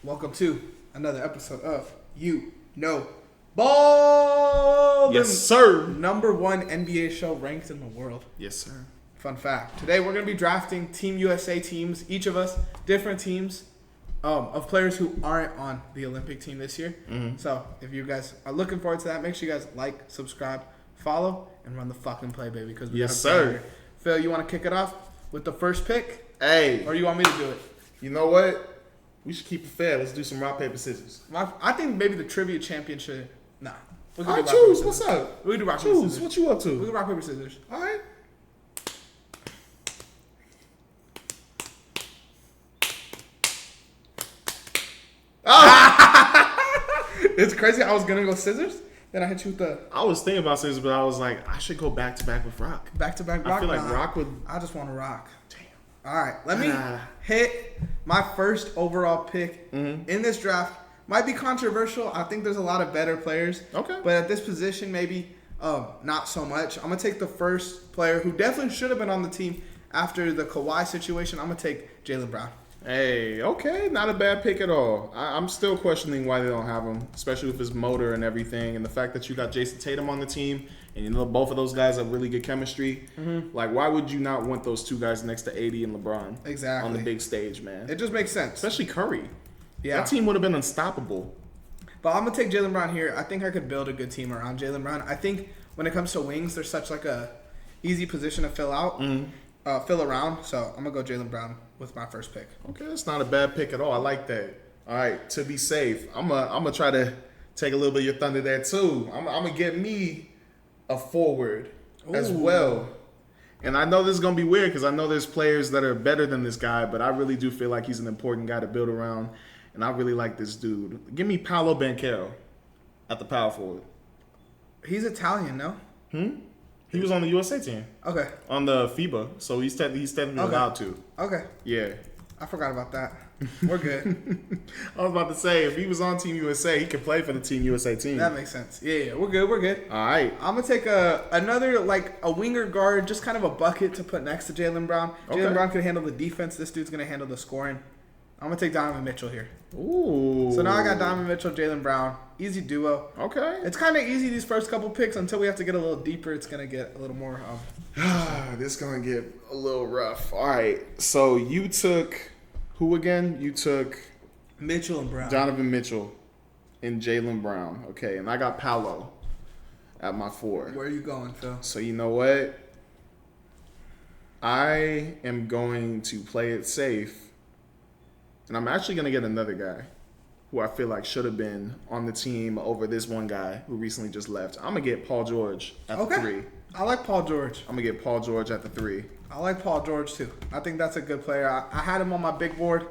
Welcome to another episode of You Know Ball. Yes, sir. Number one NBA show ranked in the world. Yes, sir. Fun fact. Today we're going to be drafting Team USA teams, each of us, different teams of players who aren't on the Olympic team this year. Mm-hmm. So if you guys are looking forward to that, make sure you guys like, subscribe, follow, and run the fucking play, baby. Because we Yes, sir. Phil, you want to kick it off with the first pick? Hey. Or you want me to do it? You know what? We should keep it fair. Let's do some rock, paper, scissors. I think maybe the trivia champion should. Nah. We All can right, do rock, paper, choose. scissors. What's up? We can do rock, paper, Choose. scissors. What you up We to? can rock, paper, scissors. All right. It's crazy. I was going to go scissors. Then I hit you with the I was thinking about scissors, but I was like, I should go back to back with rock. back-to-back rock. I feel like Nah, rock would. I just want to rock. Damn. All right. Let me hit my first overall pick in this draft. Might be controversial. I think there's a lot of better players. Okay. But at this position, maybe not so much. I'm going to take the first player who definitely should have been on the team after the Kawhi situation. I'm going to take Jaylen Brown. Hey, okay, not a bad pick at all. I'm still questioning why they don't have him, especially with his motor and everything, and the fact that you got Jason Tatum on the team, and you know both of those guys have really good chemistry. Like, why would you not want those two guys next to AD and LeBron? Exactly. On the big stage, man. It just makes sense. Especially Curry. Yeah. That team would have been unstoppable. But I'm going to take Jaylen Brown here. I think I could build a good team around Jaylen Brown. I think when it comes to wings, there's such like a easy position to fill out, fill around. So I'm going to go Jaylen Brown with my first pick. Okay, that's not a bad pick at all. I like that. All right, to be safe, I'm gonna try to take a little bit of your thunder there too. I'm gonna get me a forward as well. And I know this is gonna be weird because I know there's players that are better than this guy, but I really do feel like he's an important guy to build around. And I really like this dude. Give me Paolo Banchero at the power forward. He's Italian, no? He was on the USA team. Okay. On the FIBA, so he's technically allowed to. Okay. Yeah. I forgot about that. We're good. I was about to say, if he was on Team USA, he could play for the Team USA team. That makes sense. Yeah, we're good. We're good. All right. I'm going to take another, like, a winger guard, just kind of a bucket to put next to Jaylen Brown. Okay. Jaylen Brown can handle the defense. This dude's going to handle the scoring. I'm going to take Donovan Mitchell here. Ooh. So now I got Donovan Mitchell, Jaylen Brown. Easy duo. Okay. It's kind of easy these first couple picks until we have to get a little deeper. It's going to get a little more. This is going to get a little rough. All right. So you took who again? You took Mitchell and Brown. Donovan Mitchell and Jaylen Brown. Okay. And I got Paolo at my 4. Where are you going, Phil? So you know what? I am going to play it safe. And I'm actually going to get another guy who I feel like should have been on the team over this one guy who recently just left. I'm going to get Paul George at the 3. I like Paul George. I'm going to get Paul George at the 3. I like Paul George, too. I think that's a good player. I had him on my big board.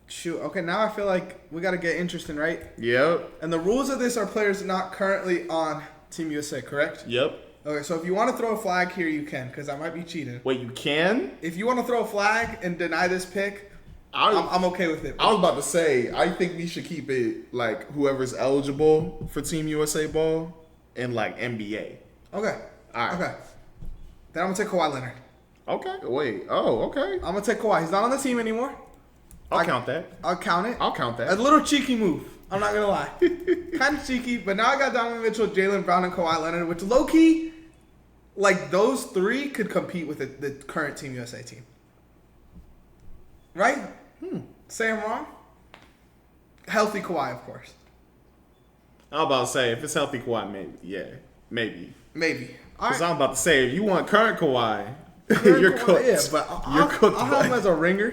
Shoot. Okay, now I feel like we got to get interesting, right? Yep. And the rules of this are players not currently on Team USA, correct? Yep. Okay, so if you want to throw a flag here, you can, because I might be cheating. Wait, you can? If you want to throw a flag and deny this pick, I'm okay with it. I was about to say, I think we should keep it like whoever's eligible for Team USA ball and like NBA. Okay. All right. Okay. Then I'm going to take Kawhi Leonard. Okay. Wait. Oh, okay. I'm going to take Kawhi. He's not on the team anymore. I'll count that. I'll count it. I'll count A that. little cheeky move. I'm not going to lie. Kind of cheeky, but now I got Donovan Mitchell, Jaylen Brown, and Kawhi Leonard, which low-key, like those 3 could compete with the current Team USA team. Right? Say I'm wrong? Healthy Kawhi, of course. I was about to say, if it's healthy Kawhi, maybe. Yeah. Maybe. Maybe. All Because right. I'm about to say, if you want current Kawhi, Current you're Kawhi, cooked. Yeah, but You're cooked. I'll have him as a ringer.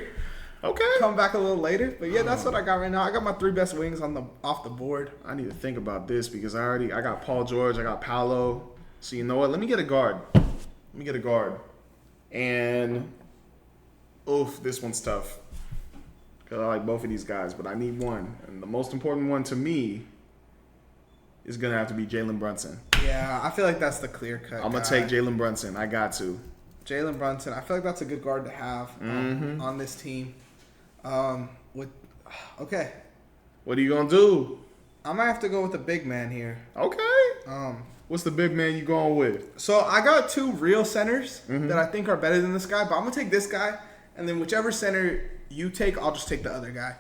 Okay. Come back a little later. But yeah, that's what I got right now. I got my 3 best wings off the board. I need to think about this because I got Paul George, I got Paolo. So you know what? Let me get a guard. And oof, this one's tough. Cause I like both of these guys, but I need one. And the most important one to me is gonna have to be Jalen Brunson. Yeah, I feel like that's the clear cut. I'm gonna take Jalen Brunson. I got to. Jalen Brunson. I feel like that's a good guard to have on this team. Okay. What are you gonna do? I might have to go with the big man here. Okay. What's the big man you going with? So I got 2 real centers that I think are better than this guy, but I'm gonna take this guy, and then whichever center you take, I'll just take the other guy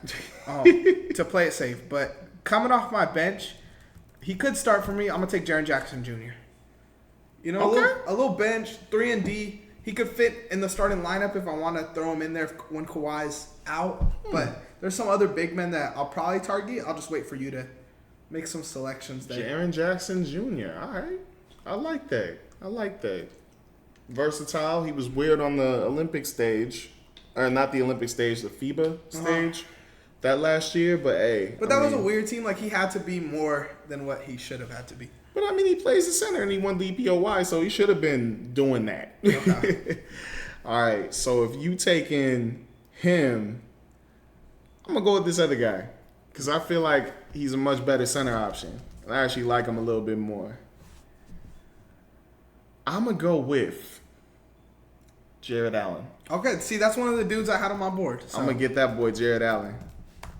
to play it safe. But coming off my bench, he could start for me. I'm gonna take Jaren Jackson Jr. You know, a little bench, 3 and D. He could fit in the starting lineup if I want to throw him in there when Kawhi's out. But there's some other big men that I'll probably target. I'll just wait for you to make some selections there. Jaren Jackson Jr. All right. I like that. Versatile. He was weird on the Olympic stage. Or not the Olympic stage, the FIBA stage that last year. But, hey. But that was a weird team. Like, he had to be more than what he should have had to be. But, I mean, he plays the center and he won the EPOY, so he should have been doing that. Okay. All right. So, if you take in him, I'm going to go with this other guy. Because I feel like he's a much better center option. And I actually like him a little bit more. I'm going to go with Jared Allen. Okay, see, that's one of the dudes I had on my board. So. I'm going to get that boy, Jared Allen.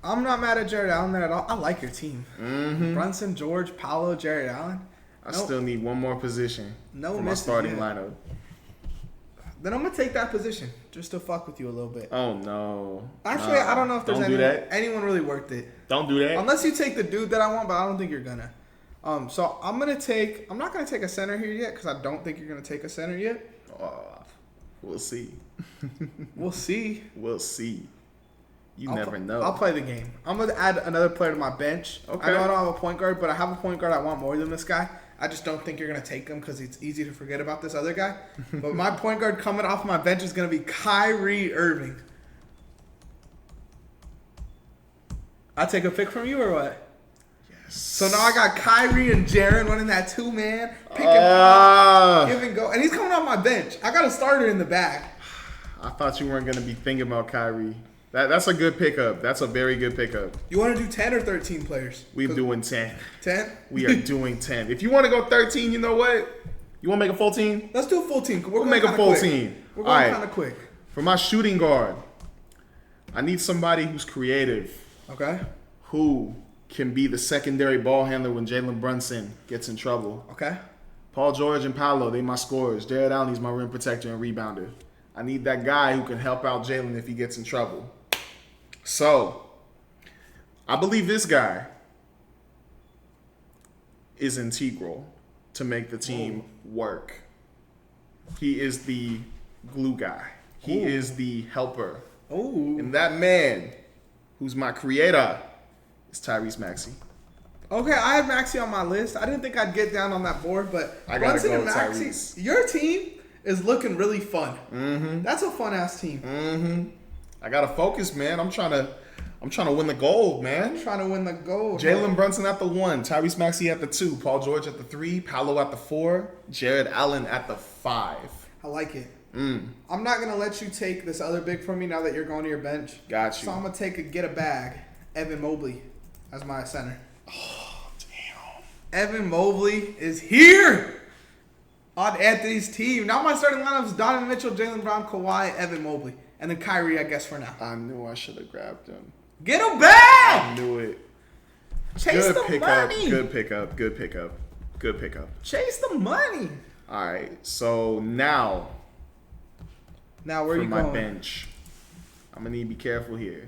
I'm not mad at Jared Allen there at all. I like your team. Mm-hmm. Brunson, George, Paolo, Jared Allen. I still need one more position for my starting lineup. Then I'm going to take that position just to fuck with you a little bit. Oh, no. Actually, I don't know if there's anyone really worth it. Don't do that. Unless you take the dude that I want, but I don't think you're going to. So I'm not going to take a center here yet because I don't think you're going to take a center yet. We'll see. We'll see. We'll see. You never know. I'll play the game. I'm going to add another player to my bench. Okay. I know I don't have a point guard, but I have a point guard I want more than this guy. I just don't think you're going to take him because it's easy to forget about this other guy. But my point guard coming off my bench is going to be Kyrie Irving. I take a pick from you or what? Yes. So now I got Kyrie and Jaren running that 2-man. Pick and pop, give and go. And he's coming off my bench. I got a starter in the bag. I thought you weren't going to be thinking about Kyrie. That's a good pickup. That's a very good pickup. You want to do 10 or 13 players? We're doing 10. 10? We are doing 10. If you want to go 13, you know what? You want to make a full team? Let's do a full team. We'll make a full team. We're going kind of quick. For my shooting guard, I need somebody who's creative. Okay. Who can be the secondary ball handler when Jalen Brunson gets in trouble. Okay. Paul George and Paolo, they my scorers. Jared Allen, he's my rim protector and rebounder. I need that guy who can help out Jalen if he gets in trouble. So, I believe this guy is integral to make the team work. He is the glue guy. He is the helper. And that man, who's my creator, is Tyrese Maxey. Okay, I had Maxey on my list. I didn't think I'd get down on that board, but I gotta Brunson go and with Maxey, Tyrese. your team is looking really fun. Mm-hmm. That's a fun-ass team. Mm-hmm. I gotta focus, man. I'm trying to win the gold, man. Trying to win the gold. Jalen Brunson at the 1, Tyrese Maxey at the 2, Paul George at the 3, Paolo at the 4, Jared Allen at the 5. I like it. I'm not going to let you take this other big from me now that you're going to your bench. Got you. So I'm going to get a bag, Evan Mobley, as my center. Oh, damn. Evan Mobley is here on Anthony's team. Now my starting lineup is Donovan Mitchell, Jaylen Brown, Kawhi, Evan Mobley. And then Kyrie, I guess, for now. I knew I should have grabbed him. Get him back! I knew it. Chase good the pickup, money. Good pickup. Good pickup. Good pickup. Chase the money. All right. So now where you my going? bench, I'm gonna need to be careful here,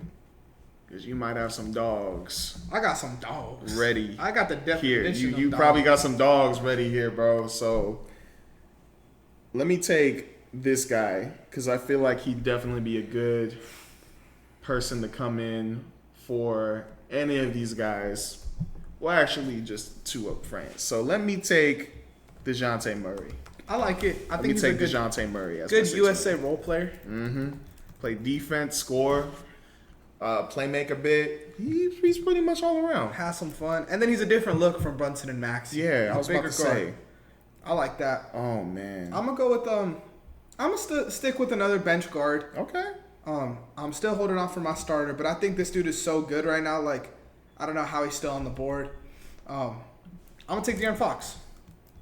because you might have some dogs. I got some dogs ready. I got the definition. Here, you of probably got some dogs ready here, bro. So let me take this guy because I feel like he'd definitely be a good person to come in for any of these guys. Well, actually, just 2 up front. So let me take DeJounte Murray. I like it. I think he's a good DeJounte Murray as good USA role player. Mm-hmm. Play defense, score, playmaker bit. He's pretty much all around. Has some fun, and then he's a different look from Brunson and Maxey. Yeah, I was about to say. I like that. Oh man. I'm gonna go with I'm gonna stick with another bench guard. Okay. I'm still holding off for my starter, but I think this dude is so good right now. Like, I don't know how he's still on the board. I'm gonna take De'Aaron Fox.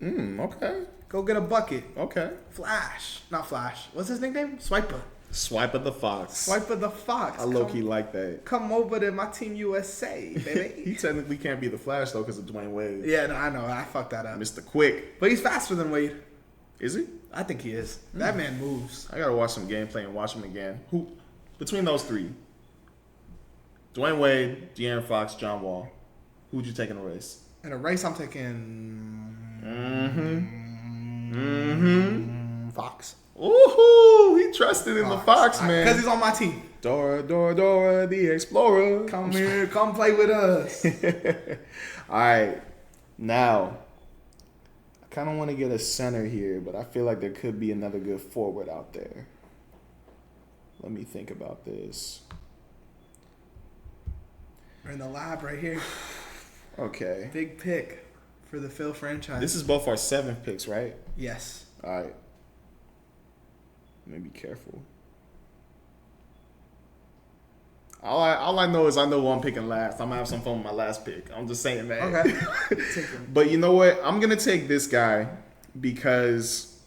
Okay. Go get a bucket. Okay. Flash. Not Flash. What's his nickname? Swiper. Swiper the Fox. Swiper the Fox. I low-key like that. Come over to my team USA, baby. He technically can't be the Flash, though, because of Dwayne Wade. Yeah, no, I know. I fucked that up. Mr. Quick. But he's faster than Wade. Is he? I think he is. That man moves. I got to watch some gameplay and watch him again. Who? Between those 3, Dwayne Wade, De'Aaron Fox, John Wall. Who'd you take in a race? In a race, I'm taking. Fox. Ooh, he trusted in the Fox, man. Because he's on my team. Dora, Dora, Dora, the Explorer. Come here, come play with us. All right. Now, I kind of want to get a center here, but I feel like there could be another good forward out there. Let me think about this. We're in the lab right here. Okay. Big pick for the Phil franchise. This is both our 7th picks, right? Yes. All right. Let me be careful. All I know is I know who I'm picking last. I'm going to have some fun with my last pick. I'm just saying that. Okay. But you know what? I'm going to take this guy because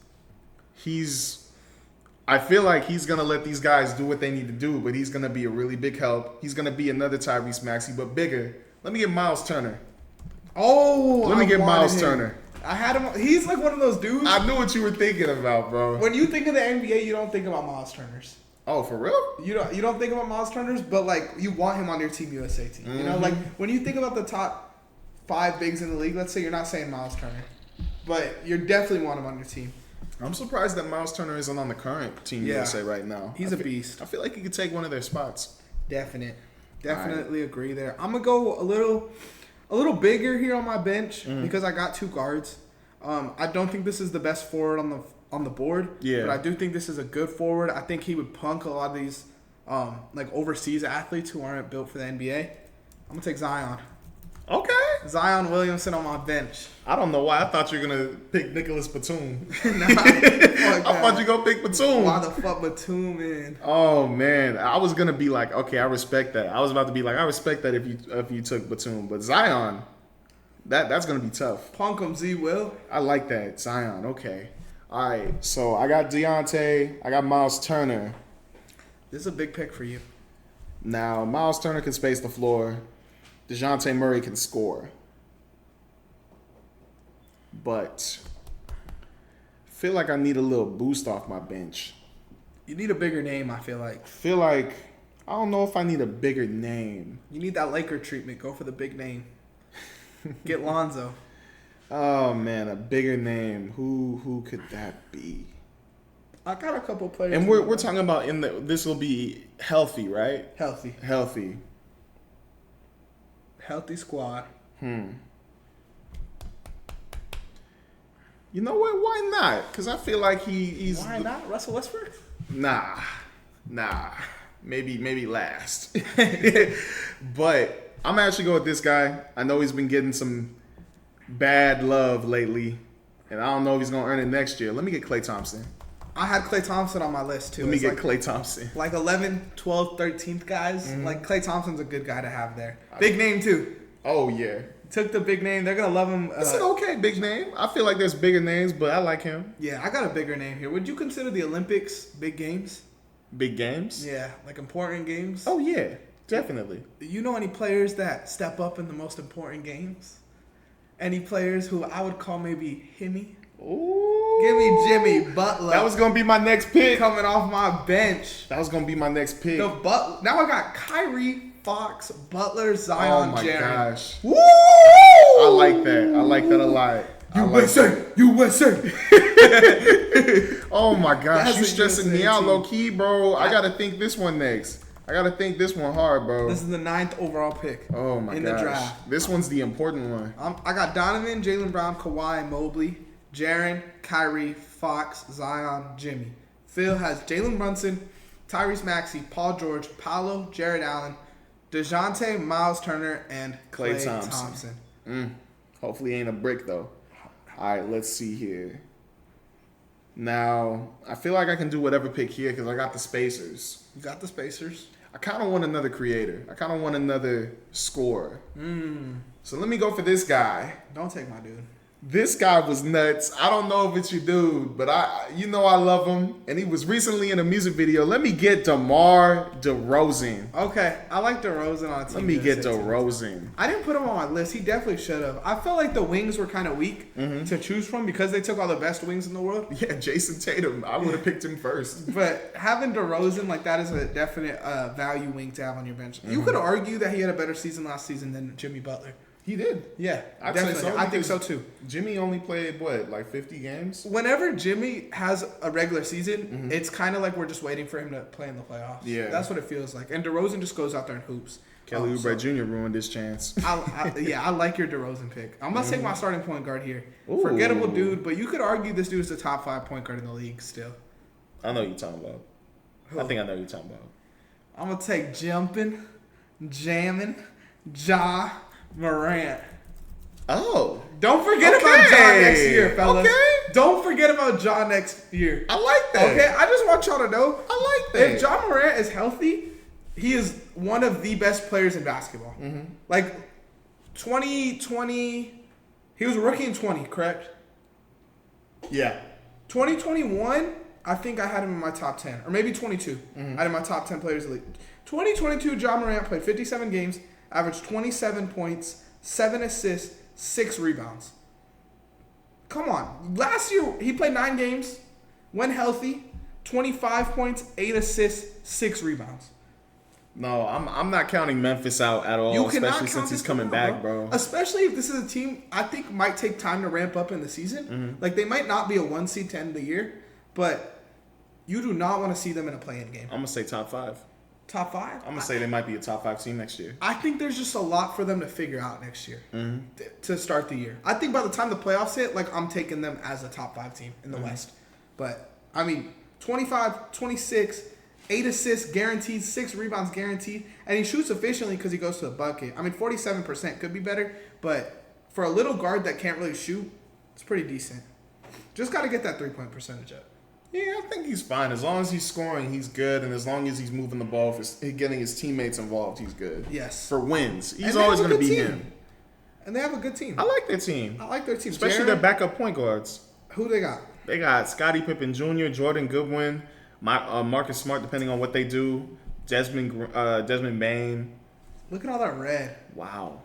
I feel like he's going to let these guys do what they need to do, but he's going to be a really big help. He's going to be another Tyrese Maxey, but bigger. Let me get Miles Turner. Oh, Let me get Miles Turner. I had him. He's like one of those dudes. I knew what you were thinking about, bro. When you think of the NBA, you don't think about Miles Turners. Oh, for real? You don't think about Miles Turners, but like you want him on your Team USA team. Mm-hmm. You know, like when you think about the top 5 bigs in the league, let's say you're not saying Miles Turner, but you definitely want him on your team. I'm surprised that Miles Turner isn't on the current Team USA right now. He's a beast. I feel like he could take one of their spots. Definitely agree there. I'm gonna go a little bigger here on my bench because I got 2 guards. I don't think this is the best forward on the board. Yeah. But I do think this is a good forward. I think he would punk a lot of these like overseas athletes who aren't built for the NBA. I'm gonna take Zion. Okay. Zion Williamson on my bench. I don't know why. I thought you were going to pick Nicholas Batum. I thought you were going to pick Batum. Why the fuck Batum, man? Oh, man. I was going to be like, okay, I respect that. I was about to be like, I respect that if you took Batum. But Zion, that's going to be tough. Punk him, Z Will. I like that. Zion, okay. All right, so I got Deontay. I got Miles Turner. This is a big pick for you. Now, Miles Turner can space the floor. DeJounte Murray can score. But I feel like I need a little boost off my bench. You need a bigger name, I feel like. I don't know if I need a bigger name. You need that Laker treatment. Go for the big name. Get Lonzo. Oh, man, a bigger name. Who could that be? I got a couple players. And we're talking about this will be healthy, right? Healthy squad. You know what? Why not? Because I feel like he's... Why not? Russell Westbrook? Nah. Maybe last. But I'm actually going with this guy. I know he's been getting some bad love lately, and I don't know if he's going to earn it next year. Let me get Klay Thompson. I had Klay Thompson on my list, too. Let me get Klay Thompson. Like 11th, 12th, 13th guys. Like, Klay Thompson's a good guy to have there. Big name, too. Oh, yeah. Took the big name. They're going to love him. It's an okay big name. I feel like there's bigger names, but I like him. Yeah, I got a bigger name here. Would you consider the Olympics big games? Big games? Yeah, like important games? Oh, yeah. Definitely. You know any players that step up in the most important games? Any players who I would call maybe Himmy? Ooh. Give me Jimmy Butler. That was going to be my next pick. Coming off my bench. That was going to be my next pick. Now I got Kyrie, Fox, Butler, Zion, Oh my Jaren. gosh. Woo! I like that a lot. USA. Oh my gosh, That's you a stressing me USA out team. low key, bro. I gotta think this one next. I gotta think this one hard, bro. This is the 9th overall pick. Oh my in gosh. the draft. This one's the important one. I got Donovan, Jaylen Brown, Kawhi, Mobley, Jaren, Kyrie, Fox, Zion, Jimmy. Phil has Jalen Brunson, Tyrese Maxey, Paul George, Paolo, Jared Allen, DeJounte, Miles Turner, and Klay Thompson. Hopefully ain't a brick though. All right, let's see here. Now, I feel like I can do whatever pick here because I got the spacers. You got the spacers. I kind of want another creator. I kind of want another scorer. So let me go for this guy. Don't take my dude. This guy was nuts. I don't know if it's your dude, but I love him, and he was recently in a music video. Let me get DeMar DeRozan. Okay, I like DeRozan on a team. Let me get DeRozan. I didn't put him on my list. He definitely should have. I felt like the wings were kind of weak to choose from because they took all the best wings in the world. Yeah, Jason Tatum. I would have picked him first. But having DeRozan, like, that is a definite value wing to have on your bench. You could argue that he had a better season last season than Jimmy Butler. He did. Yeah, I'd definitely. say so. I think so too. Jimmy only played, like 50 games? Whenever Jimmy has a regular season, it's kind of like we're just waiting for him to play in the playoffs. Yeah. That's what it feels like. And DeRozan just goes out there and hoops. Kelly Oubre Jr. ruined his chance. I like your DeRozan pick. I'm going to take my starting point guard here. Ooh. Forgettable dude, but you could argue this dude is the top 5 point guard in the league still. I know what you're talking about. Who? I think I know what you're talking about. I'm going to take jumping, jamming, Ja Morant. Oh. Don't forget about Ja next year, fellas. Okay. Don't forget about Ja next year. I like that. Okay, I just want y'all to know. I like that. If Ja Morant is healthy, he is one of the best players in basketball. Like, 2020, he was a rookie in 20, correct? Yeah. 2021, I think I had him in my top 10. Or maybe 22. I had him in my top 10 players in the league. 2022, Ja Morant played 57 games, averaged 27 points, 7 assists, 6 rebounds. Come on. Last year, he played 9 games, went healthy, 25 points, 8 assists, 6 rebounds. No, I'm not counting Memphis out at all, especially since he's coming back, bro. Especially if this is a team I think might take time to ramp up in the season. Like, they might not be a 1 seed to end the year, but you do not want to see them in a play-in game. I'm going to say top 5. Top 5? I'm going to say they might be a top 5 team next year. I think there's just a lot for them to figure out next year to start the year. I think by the time the playoffs hit, like, I'm taking them as a top 5 team in the West. But, I mean, 25, 26, 8 assists guaranteed, 6 rebounds guaranteed, and he shoots efficiently because he goes to the bucket. I mean, 47% could be better, but for a little guard that can't really shoot, it's pretty decent. Just got to get that 3-point percentage up. Yeah, I think he's fine. As long as he's scoring, he's good. And as long as he's moving the ball, getting his teammates involved, he's good. Yes. For wins. He's always going to be him. And they have a good team. I like their team. I like their team. Especially their backup point guards. Who they got? They got Scottie Pippen Jr., Jordan Goodwin, Marcus Smart, depending on what they do, Desmond Bain. Look at all that red. Wow.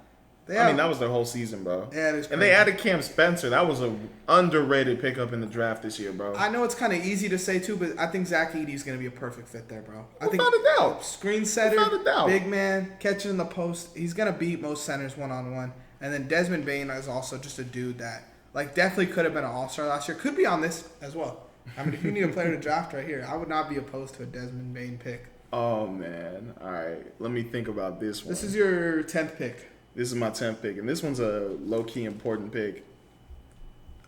That was their whole season, bro. Yeah, it is crazy. And they added Cam Spencer. That was an underrated pickup in the draft this year, bro. I know it's kind of easy to say, too, but I think Zach Edey's going to be a perfect fit there, bro. Without a doubt. Screen setter, big man, catching in the post. He's going to beat most centers one-on-one. And then Desmond Bain is also just a dude that, like, definitely could have been an all-star last year. Could be on this as well. I mean, if you need a player to draft right here, I would not be opposed to a Desmond Bain pick. Oh, man. All right. Let me think about this one. This is your 10th pick. This is my 10th pick, and this one's a low-key important pick.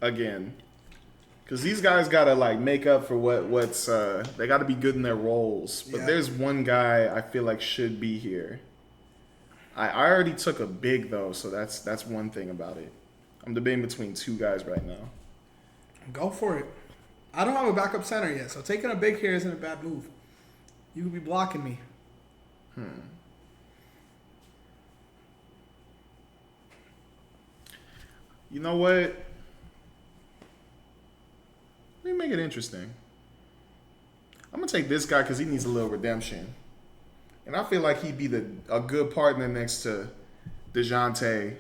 Again, because these guys got to, like, make up for what's they got to be good in their roles. But there's one guy I feel like should be here. I already took a big, though, so that's one thing about it. I'm debating between 2 guys right now. Go for it. I don't have a backup center yet, so taking a big here isn't a bad move. You could be blocking me. You know what? Let me make it interesting. I'm going to take this guy because he needs a little redemption. And I feel like he'd be a good partner next to DeJounte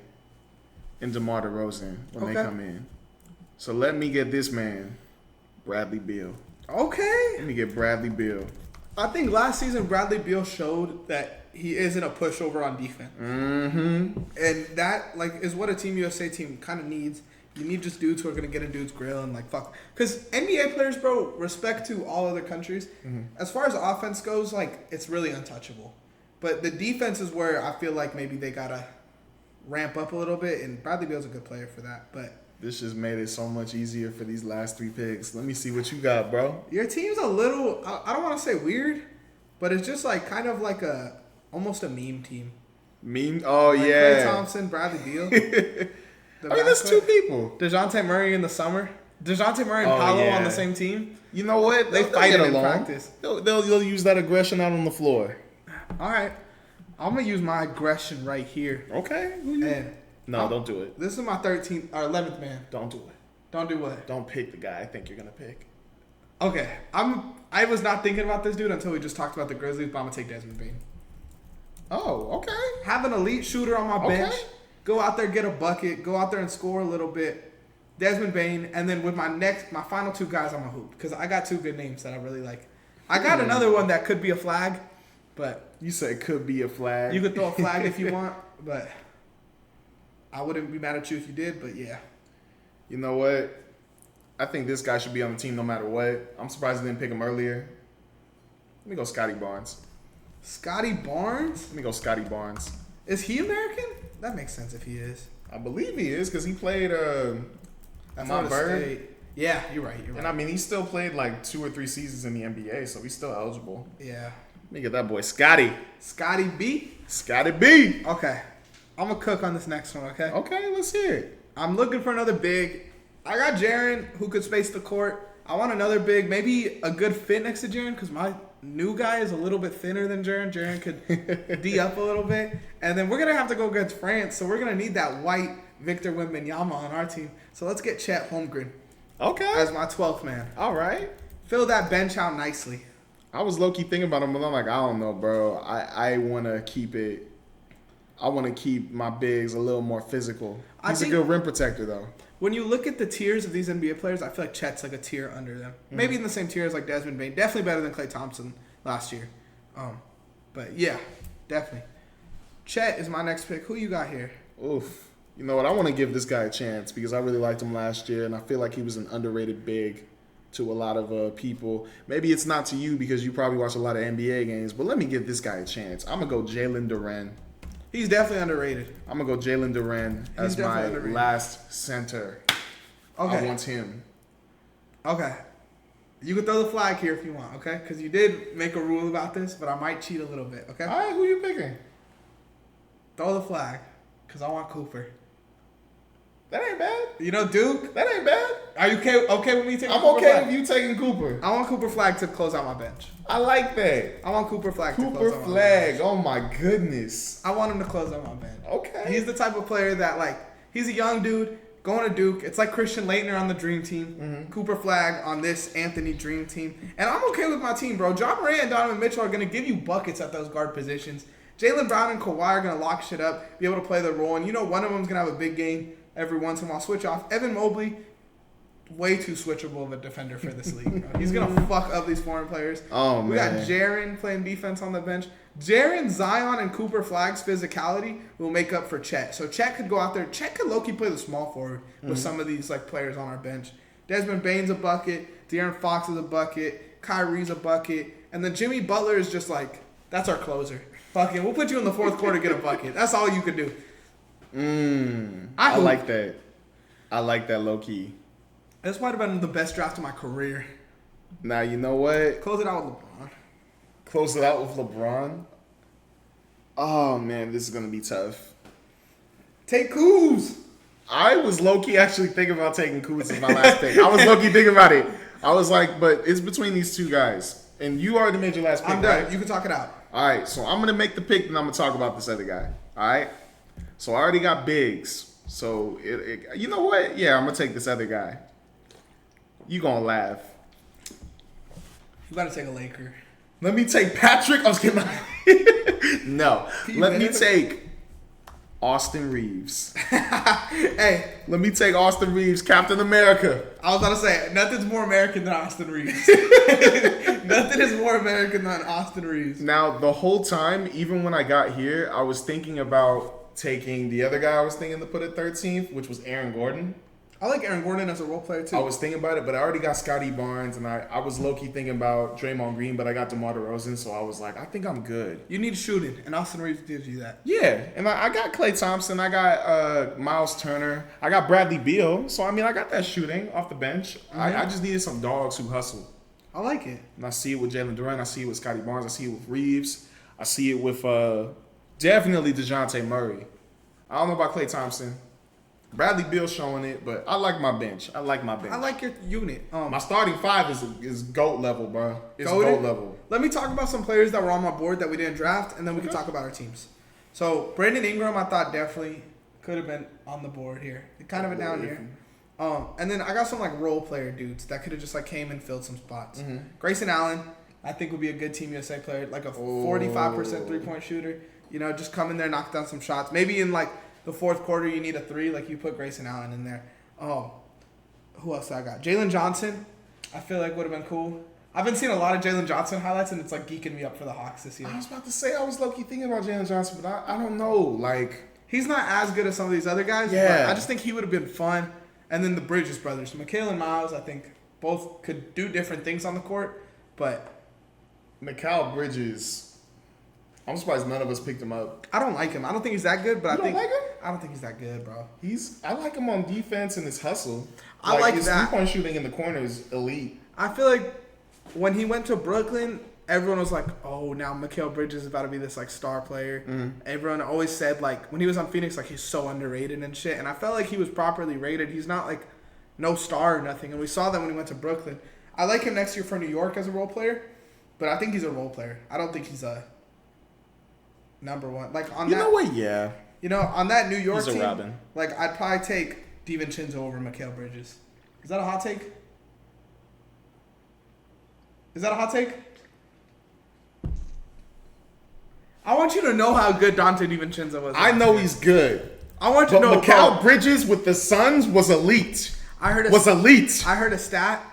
and DeMar DeRozan when they come in. So let me get this man, Bradley Beal. Okay. Let me get Bradley Beal. I think last season Bradley Beal showed that he isn't a pushover on defense. And that, like, is what a Team USA team kind of needs. You need just dudes who are going to get in dudes' grill and, like, fuck. Because NBA players, bro, respect to all other countries. As far as offense goes, like, it's really untouchable. But the defense is where I feel like maybe they got to ramp up a little bit. And Bradley Beal's a good player for that. But this just made it so much easier for these last 3 picks. Let me see what you got, bro. Your team's a little, I don't want to say weird, but it's just like kind of like almost a meme team. Meme? Oh, like yeah. Klay Thompson, Bradley Beal. I mean, that's 2 people. DeJounte Murray in the summer. DeJounte Murray and Paolo on the same team. You know what? They fight it in practice. They'll use that aggression out on the floor. All right. I'm going to use my aggression right here. Okay. And No, don't do it. This is my 13th or 11th man. Don't do it. Don't do what? Don't pick the guy I think you're gonna pick. Okay, I was not thinking about this dude until we just talked about the Grizzlies, but I'm gonna take Desmond Bain. Oh, okay. Have an elite shooter on my bench. Okay. Go out there, get a bucket. Go out there and score a little bit. Desmond Bain, and then with my final two guys on my hoop, because I got two good names that I really like. I got another one that could be a flag, but You said could be a flag. you could throw a flag if you want, but I wouldn't be mad at you if you did. But yeah, You know what? I think this guy should be on the team no matter what. I'm surprised I didn't pick him earlier. Let me go Scotty Barnes. Scotty Barnes. Let me go Scotty Barnes. Is he American? That makes sense if he is. I believe he is because he played That's Mount Florida Vernon. State. Yeah, you're right. You're right. And I mean, he still played like 2 or 3 seasons in the NBA, so he's still eligible. Yeah. Let me get that boy Scotty. Scotty B. Scotty B. Okay. I'm going to cook on this next one, okay? Okay, let's hear it. I'm looking for another big. I got Jaren, who could space the court. I want another big, maybe a good fit next to Jaren, because my new guy is a little bit thinner than Jaren. Jaren could D up a little bit. And then we're going to have to go against France, so we're going to need that white Victor Wembanyama on our team. So let's get Chet Holmgren Okay. as my 12th man. All right. Fill that bench out nicely. I was low-key thinking about him, but I'm like, I don't know, bro. I want to keep it. I want to keep my bigs a little more physical. He's a good rim protector, though. When you look at the tiers of these NBA players, I feel like Chet's like a tier under them. Maybe in the same tier as like Desmond Bain. Definitely better than Klay Thompson last year. But yeah, definitely. Chet is my next pick. Who you got here? Oof. You know what? I want to give this guy a chance because I really liked him last year, and I feel like he was an underrated big to a lot of people. Maybe it's not to you because you probably watch a lot of NBA games, but let me give this guy a chance. I'm going to go Jalen Duren. He's definitely underrated. I'm going to go Jalen Duren as my underrated. last center. Okay. I want him. Okay. You can throw the flag here if you want, okay? Because you did make a rule about this, but I might cheat a little bit, okay? All right, who you picking? Throw the flag because I want Cooper. That ain't bad. You know Duke? That ain't bad. Are you okay with me taking I'm Cooper okay flag? with you taking Cooper. I want Cooper flag to close out my bench. I like that. I want Cooper flag to close Cooper out my flag. bench. Oh my goodness. I want him to close out my bench. Okay. He's the type of player that, like, he's a young dude going to Duke. It's like Christian Laettner on the Dream Team. Cooper Flag on this Anthony Dream Team. And I'm okay with my team, bro. John Morant and Donovan Mitchell are going to give you buckets at those guard positions. Jaylen Brown and Kawhi are going to lock shit up, be able to play their role. And you know one of them is going to have a big game every once in a while. Switch off. Evan Mobley, way too switchable of a defender for this league. Bro. He's going to fuck up these foreign players. Oh, man. We got Jaren playing defense on the bench. Jaren, Zion, and Cooper Flag's physicality will make up for Chet. So Chet could go out there. Chet could low-key play the small forward with some of these like players on our bench. Desmond Bain's a bucket. De'Aaron Fox is a bucket. Kyrie's a bucket. And then Jimmy Butler is just like, that's our closer. Fucking, we'll put you in the fourth quarter, get a bucket. That's all you can do. I like that. I like that low-key. This might have been the best draft of my career. Now, you know what? Close it out with LeBron. Close it out with LeBron. Oh, man, this is going to be tough. Take Kuz. I was low-key actually thinking about taking Kuz as my last pick. I was low-key thinking about it. I was like, but it's between these two guys. And you already made your last pick, I'm done. right? You can talk it out. All right, so I'm going to make the pick, and I'm going to talk about this other guy. All right? So I already got bigs. So, you know what? Yeah, I'm going to take this other guy. You going to laugh. You got to take a Laker. Let me take Patrick. I was kidding. No. Let me take Austin Reeves. Hey. Let me take Austin Reeves, Captain America. I was about to say, nothing's more American than Austin Reeves. Nothing is more American than Austin Reeves. Now, the whole time, even when I got here, I was thinking about taking the other guy I was thinking to put at 13th, which was Aaron Gordon. I like Aaron Gordon as a role player, too. I was thinking about it, but I already got Scotty Barnes, and I was low-key thinking about Draymond Green, but I got DeMar DeRozan, so I was like, I think I'm good. You need shooting, and Austin Reeves gives you that. Yeah, and I got Klay Thompson, I got Miles Turner, I got Bradley Beal, so I mean, I got that shooting off the bench. I just needed some dogs who hustle. I like it. And I see it with Jalen Duren, I see it with Scotty Barnes, I see it with Reeves, I see it with definitely DeJounte Murray. I don't know about Klay Thompson. Bradley Beal showing it, but I like my bench. I like your unit. My starting five is GOAT level, bro. It's Goated? GOAT level. Let me talk about some players that were on my board that we didn't draft, and then we can talk about our teams. So, Brandon Ingram, I thought definitely could have been on the board here. Kind of a down year. And then I got some like role player dudes that could have just like came and filled some spots. Mm-hmm. Grayson Allen, I think would be a good Team USA player, like a 45% 3-point shooter. You know, just come in there, knock down some shots. Maybe in like the fourth quarter, you need a 3. Like you put Grayson Allen in there. Who else I got? Jalen Johnson, I feel like would have been cool. I've been seeing a lot of Jalen Johnson highlights, and it's like geeking me up for the Hawks this year. I was about to say I was low-key thinking about Jalen Johnson, but I don't know. Like he's not as good as some of these other guys. Yeah. But I just think he would have been fun. And then the Bridges brothers, Mikal and Miles, I think both could do different things on the court. But Mikal Bridges, I'm surprised none of us picked him up. I don't like him. I don't think he's that good. But You don't like him? I don't think he's that good, bro. I like him on defense and his hustle. I like his that. 3-point shooting in the corner is elite. I feel like when he went to Brooklyn, everyone was like, "Oh, now Mikal Bridges is about to be this like star player." Mm-hmm. Everyone always said like when he was on Phoenix, like he's so underrated and shit. And I felt like he was properly rated. He's not like no star or nothing. And we saw that when he went to Brooklyn. I like him next year for New York as a role player, but I think he's a role player. I don't think he's a number one. Like on You that, know what? Yeah. you know, on that New York He's a team, Robin. like I'd probably take DiVincenzo over Mikal Bridges. Is that a hot take? Is that a hot take? I want you to know how good Dante DiVincenzo was. I know he's good. I want you But to know. Mikal Bridges with the Suns was elite. I heard elite. I heard a stat.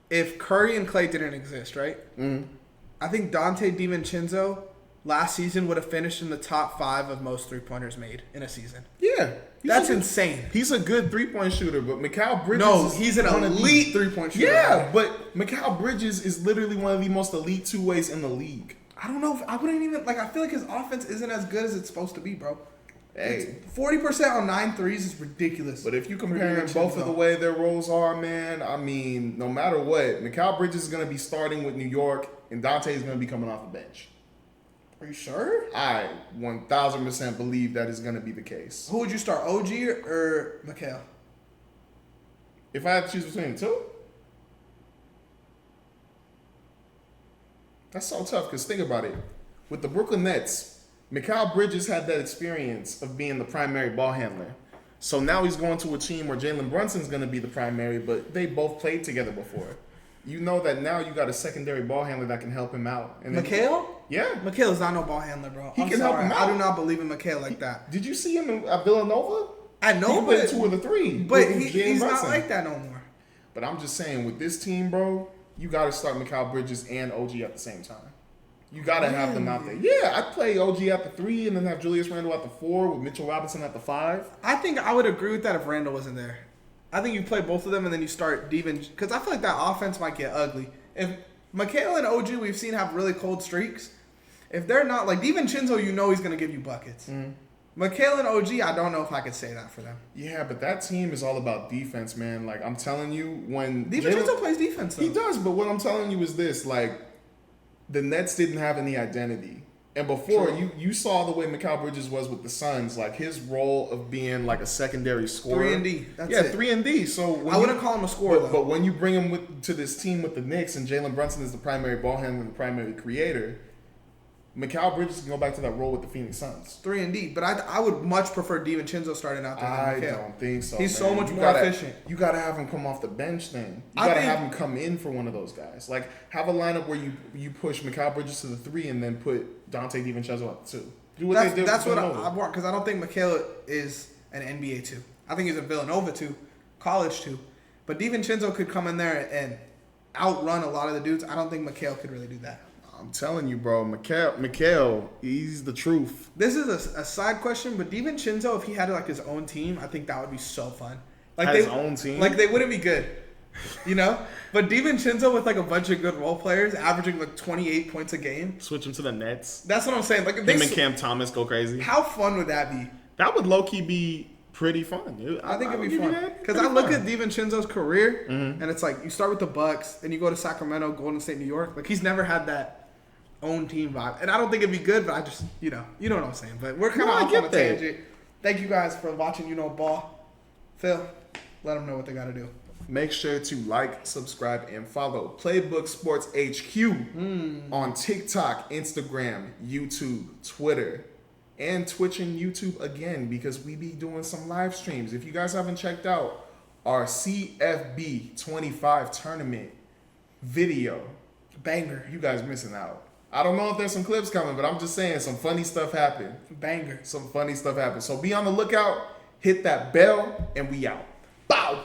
If Curry and Clay didn't exist, right? Mm. I think Dante DiVincenzo last season would have finished in the top 5 of most 3-pointers made in a season. Yeah. That's insane. He's a good 3-point shooter, but Mikal Bridges No, is he's an one of the- elite 3-point shooter. Yeah, but Mikal Bridges is literally one of the most elite two-ways in the league. I don't know if I wouldn't even like. I feel like his offense isn't as good as it's supposed to be, bro. Hey. 40% on 9 threes is ridiculous. But if you for compare DiVincenzo. both of the way their roles are, man, I mean, no matter what, Mikal Bridges is going to be starting with New York, and Dante is going to be coming off the bench. Are you sure? I 1,000% believe that is going to be the case. Who would you start, OG or Mikal? If I had to choose between the two, that's so tough because think about it. With the Brooklyn Nets, Mikal Bridges had that experience of being the primary ball handler. So now he's going to a team where Jalen Brunson's going to be the primary, but they both played together before. You know that now you got a secondary ball handler that can help him out. And then Mikal? Yeah. Mikal is not no ball handler, bro. He can help him I out. do not believe in Mikal like that. Did you see him at Villanova? I He know, can play but 2 or the 3. but with Jalen he's not Brunson. like that no more. But I'm just saying, with this team, bro, you got to start Mikal Bridges and OG at the same time. You got to have them out there. Yeah, I'd play OG at the 3 and then have Julius Randle at the 4 with Mitchell Robinson at the 5. I think I would agree with that if Randall wasn't there. I think you play both of them and then you start Devin, because I feel like that offense might get ugly. If Mikal and OG we've seen have really cold streaks, if they're not like DiVincenzo, you know he's gonna give you buckets. Mikal and OG, I don't know if I could say that for them. Yeah, but that team is all about defense, man. Like, I'm telling you, when DiVincenzo plays defense though. He does, but what I'm telling you is this, like, the Nets didn't have any identity. And before, True. you saw the way Mikal Bridges was with the Suns, like his role of being like a secondary scorer. 3-and-D. That's yeah, it. 3-and-D. So when I wouldn't call him a scorer though. But when you bring him to this team with the Knicks and Jalen Brunson is the primary ball handler and the primary creator, Mikal Bridges can go back to that role with the Phoenix Suns. 3-and-D, but I would much prefer DiVincenzo starting out there I than Mikal. don't think so. He's man. so much You more gotta- efficient. You got to have him come off the bench then. You I got to think- have him come in for one of those guys. Like, have a lineup where you push Mikal Bridges to the 3 and then put Dante DiVincenzo at the 2. Do what they did That's with what Villanova. I want, because I don't think Mikal is an NBA 2. I think he's a Villanova 2, college 2. But DiVincenzo could come in there and outrun a lot of the dudes. I don't think Mikal could really do that. I'm telling you, bro. Mikal, he's the truth. This is a side question, but DiVincenzo, if he had like his own team, I think that would be so fun. Like Had his own team? Like they wouldn't be good, you know. But DiVincenzo with like a bunch of good role players, averaging like 28 points a game. Switch him to the Nets. That's what I'm saying. Like Him and Cam Thomas go crazy. How fun would that be? That would low-key be pretty fun. I think it'd be would give you fun that. because Pretty I look fun. at DiVincenzo's career, and it's like you start with the Bucks, then you go to Sacramento, Golden State, New York. Like he's never had that own team vibe, and I don't think it'd be good. But I just, you know what I'm saying. But we're kind of No, I off get on a that. tangent. Thank you guys for watching. You know ball, Phil. Let them know what they got to do. Make sure to like, subscribe, and follow Playbook Sports HQ on TikTok, Instagram, YouTube, Twitter. and Twitch and YouTube again because we be doing some live streams. If you guys haven't checked out our CFB 25 tournament video, Banger. you guys missing out. I don't know if there's some clips coming, but I'm just saying some funny stuff happened. Banger. Some funny stuff happened. So be on the lookout, hit that bell, and we out. Bow!